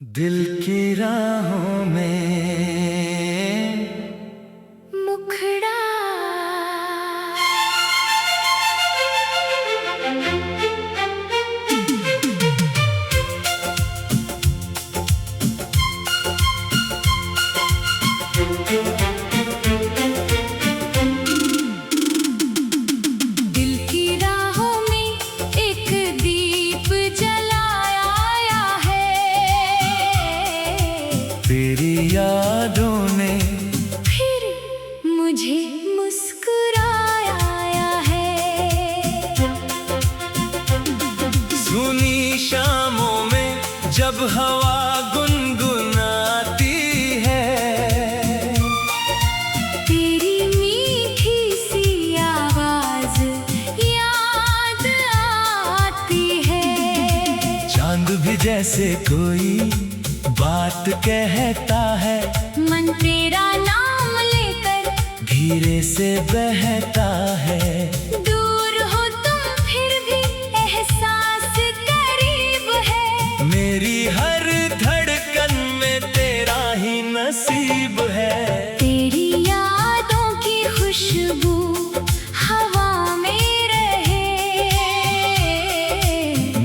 दिल की राहों में मुखड़ा दिल की राहों में एक दीप जलाया है। तेरी यादों ने फिर मुझे मुस्कुराया है। सुनी शामों में जब हवा गुनगुनाती है, तेरी मीठी सी आवाज याद आती है। चांद भी जैसे कोई बात कहता है, मन तेरा नाम लेकर धीरे से बहता है। दूर हो तुम फिर भी एहसास करीब है। मेरी हर धड़कन में तेरा ही नसीब है। तेरी यादों की खुशबू हवा में रहे।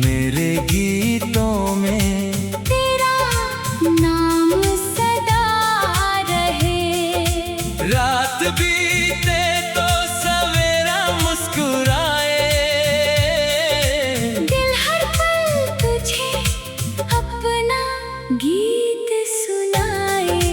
मेरे गीतों में तेरा नाम सदा रहे। रात बीते तो सवेरा मुस्कुराए। दिल हर पल तुझे अपना गीत सुनाए।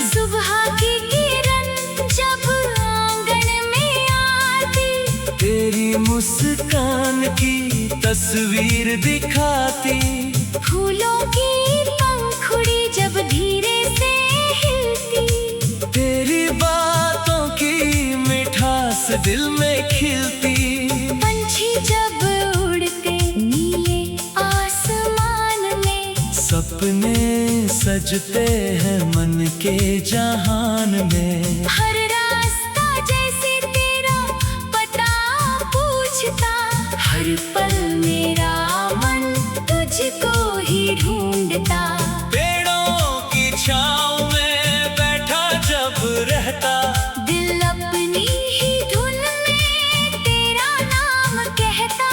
सुबह की किरण जब आंगन में आती, तेरी मुस्कान की तस्वीर दिखाती, फूलों की पंखुड़ी जब धीरे से हिलती, तेरी बातों की मिठास दिल में खिलती। पंछी जब उड़ते नीले आसमान में, सपने सजते हैं मन के जहान में। हर रास्ता जैसे तेरा पता पूछता, हर पल मेरा मन तुझको ही ढूंढता। पेड़ों की छाँव में बैठा जब रहता, दिल अपनी ही धुन में तेरा नाम कहता।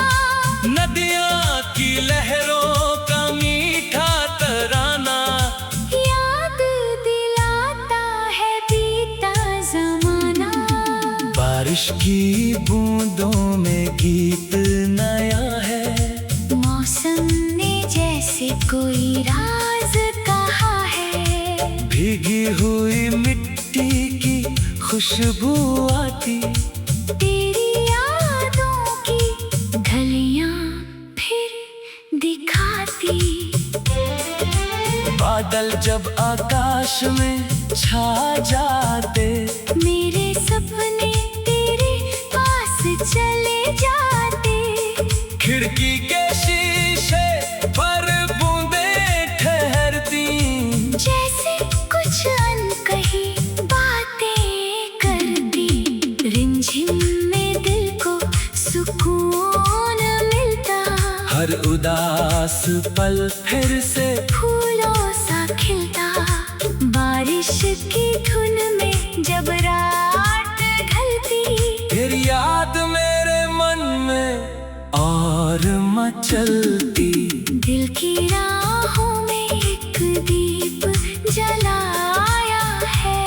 नदियाँ की लहरों का मीठा तराना, याद दिलाता है बीता जमाना। बारिश की बूंदों में गीत नया है। मौसम ने जैसे कोई राज कहा है। भीगी हुई मिट्टी की खुशबू आती, तेरी यादों की गलियां फिर दिखाती। बादल जब आकाश में छा जाते, मेरे सपने तेरे पास चले जाते। खिड़की के शीशे पर बूंदें ठहरती, जैसे कुछ अनकही बातें करती। रिमझिम में दिल को सुकून मिलता, हर उदास पल फिर से फूलों सा खिलता। बारिश की धुन में जब रात ढलती, तेरी याद मेरे मन में और मचलती। दिल की राहों में एक दीप जलाया है।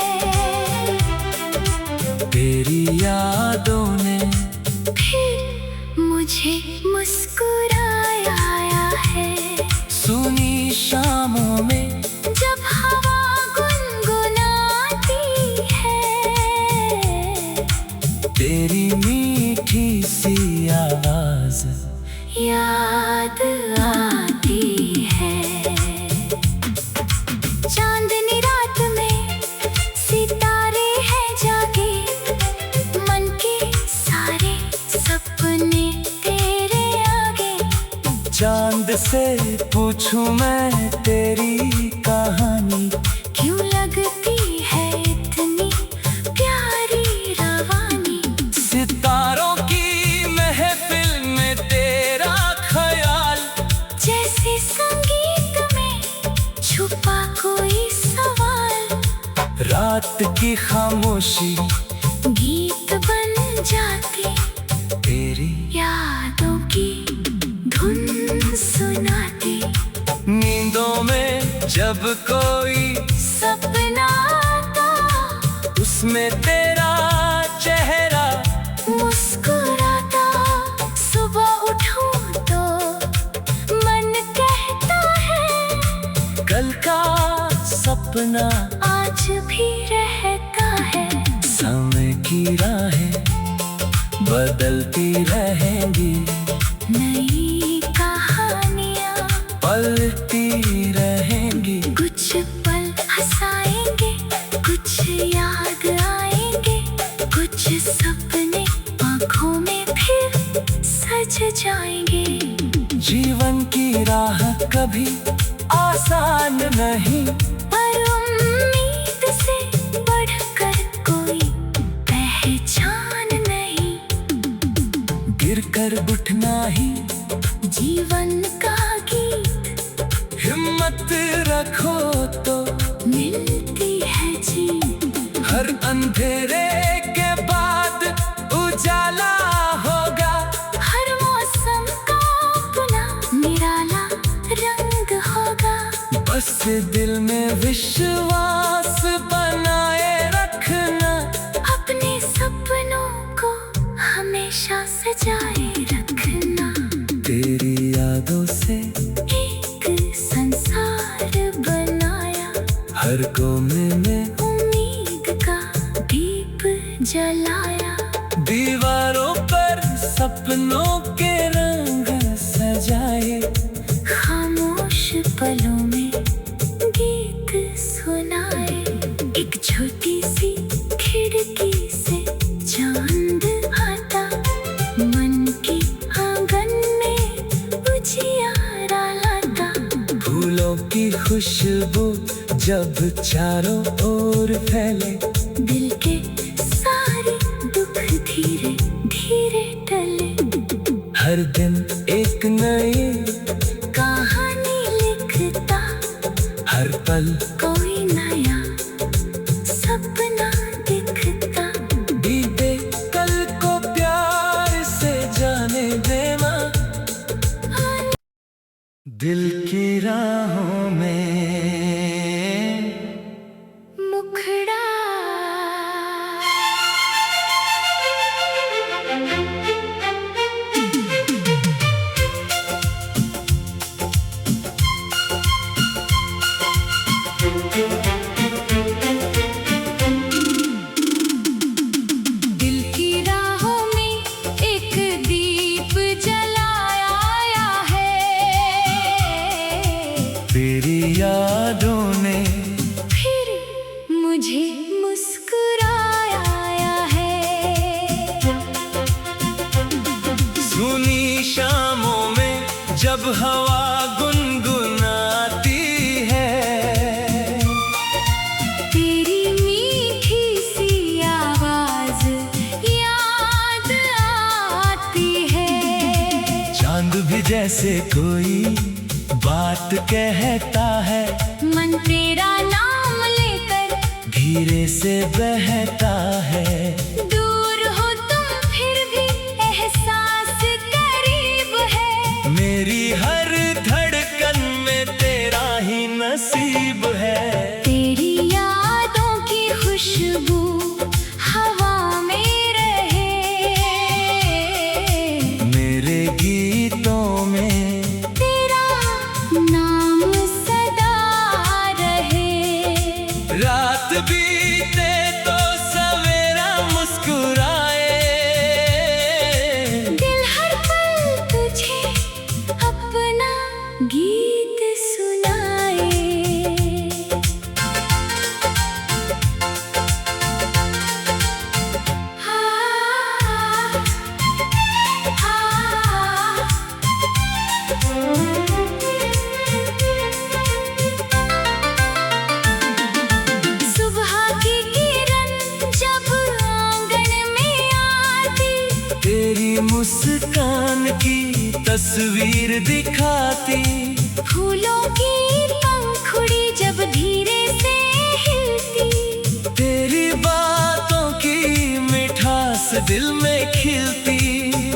तेरी यादों ने फिर मुझे मुस्कुराया है। सुनी शामों में जब हवा गुनगुनाती है, तेरी मीठी सी आवाज याद आती है। चांदनी रात में सितारे हैं जागे, मन से पूछूं मैं तेरी कहानी, क्यों लगती है इतनी प्यारी रवानी। सितारों की महफिल में तेरा ख्याल, जैसे संगीत में छुपा कोई सवाल। रात की खामोशी गीत बन जाती, तेरी यादों की धुन सुनाती। नींदों में जब कोई सपना आता, उसमें तेरा चेहरा मुस्कुराता। सुबह उठूं तो मन कहता है, कल का सपना आज भी रहता है। समय की राहें बदलती रहेंगी, नई कहानियाँ पलती रहेंगी। कुछ पल हंसाएंगे, कुछ याद आएंगे, कुछ सपने आँखों में फिर सज जाएंगे। जीवन की राह कभी आसान नहीं, पर उम्मीद से बढ़कर कोई पहचान नहीं। गिरकर उठना ही जीवन का गीत, हिम्मत रखो तो मिलती है जीत। हर अंधेरे के बाद उजाला होगा, हर मौसम का अपना निराला रंग होगा। बस दिल में विश्वास बनाए रखना, अपने सपनों को हमेशा सजाए रखना। तेरी यादों से एक संसार बनाया, हर कोने में उम्मीद का दीप जलाया। दीवारों पर सपनों के रंग सजाए, खामोश पलों में गीत सुनाए। एक छोटी सी खिड़की से चांद आता, मन के आंगन में उजियारा लाता। फूलों की खुशबू जब चारों ओर फैले, दिल के सारे दुख धीरे धीरे टले। हर दिन एक नई कहानी लिखता, हर पल कोई नया सपना दिखता। बीते कल को प्यार से जाने देना, दिल की राहों में मुखड़ा दिल की राहों में एक दीप जलाया है। तेरी यादों ने फिर मुझे मुस्कुराया है। सुनी शामों में जब हवा गुनगुनाती है, तेरी मीठी सी आवाज याद आती है। चांद भी जैसे कोई बात कहता है, मन तेरा नाम लेकर धीरे से बहता है। दूर हो तुम फिर भी एहसास करीब है। मेरी हर धड़कन में तेरा ही नसीब है। तेरी यादों की खुशबू हवा में रहे, मेरे गीतों में तेरा नाम सदा रहे। रात बीते तो सवेरा मुस्कान की तस्वीर दिखाती। फूलों की पंखुड़ी जब धीरे से हिलती, तेरी बातों की मिठास दिल में खिलती।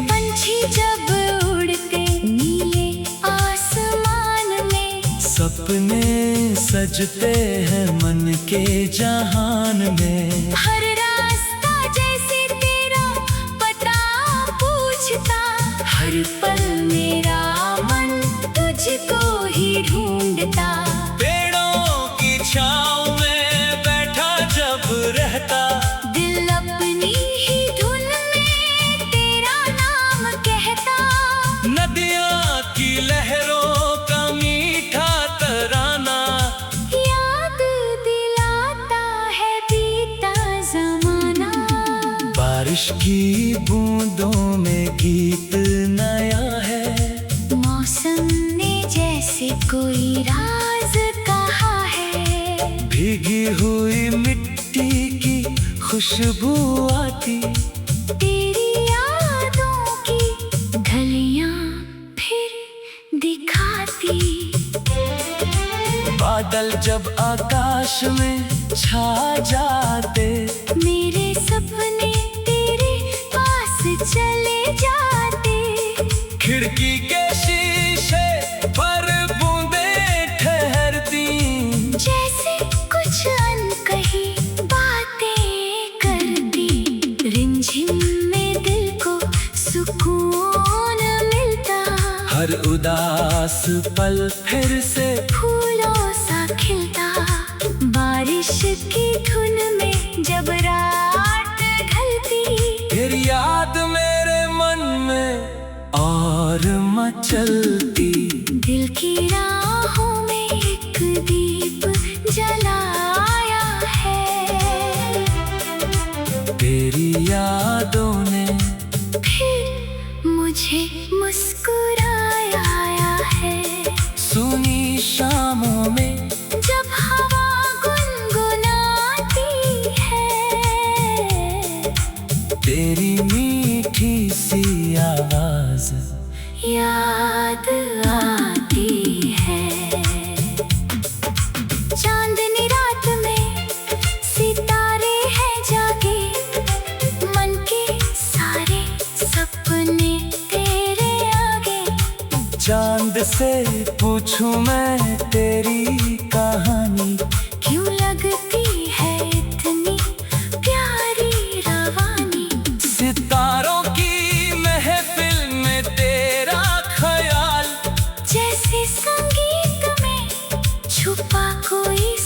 पंछी जब उड़ते नीले आसमान में, सपने सजते हैं मन के जहान में। हर रास्ता जैसे तेरा पता पूछता, हर पल मेरा मन तुझको ही ढूंढता। पेड़ों की छाँव में बैठा जब रहता, दिल अपनी ही धुन में तेरा नाम कहता। नदियाँ की लहरों का मीठा तराना, याद दिलाता है बीता जमाना। बारिश की बूंदों में गीत नया है। मौसम ने जैसे कोई राज कहा है, भीगी हुई मिट्टी की खुशबू आती। तेरी यादों की ढलियां फिर दिखाती। बादल जब आकाश में छा जाते, मेरे सपने तेरे पास चले जाते। खिड़की के शीशे पर बूंदें ठहरती। जैसे कुछ अनकही बातें करती, रिमझिम में दिल को सुकून मिलता। हर उदास पल फिर से फूलों सा खिलता। बारिश की धुन में जब रात ढलती, तेरी याद मेरे मन में और मचलती। दिल की राहों में एक दीप जलाया है। तेरी यादों ने फिर मुझे मुस्कुराया है। सुनी शामों में जब हवा गुनगुनाती है, तेरी मीठी सी आवाज याद आती है। चांदनी रात में सितारे हैं जागे, मन के सारे सपने तेरे आगे। चांद से पूछूं मैं तेरी कहानी, क्यों लगती है इतनी प्यारी रवानी। सितारों की महफिल में तेरा ख्याल, जैसे संगीत में छुपा कोई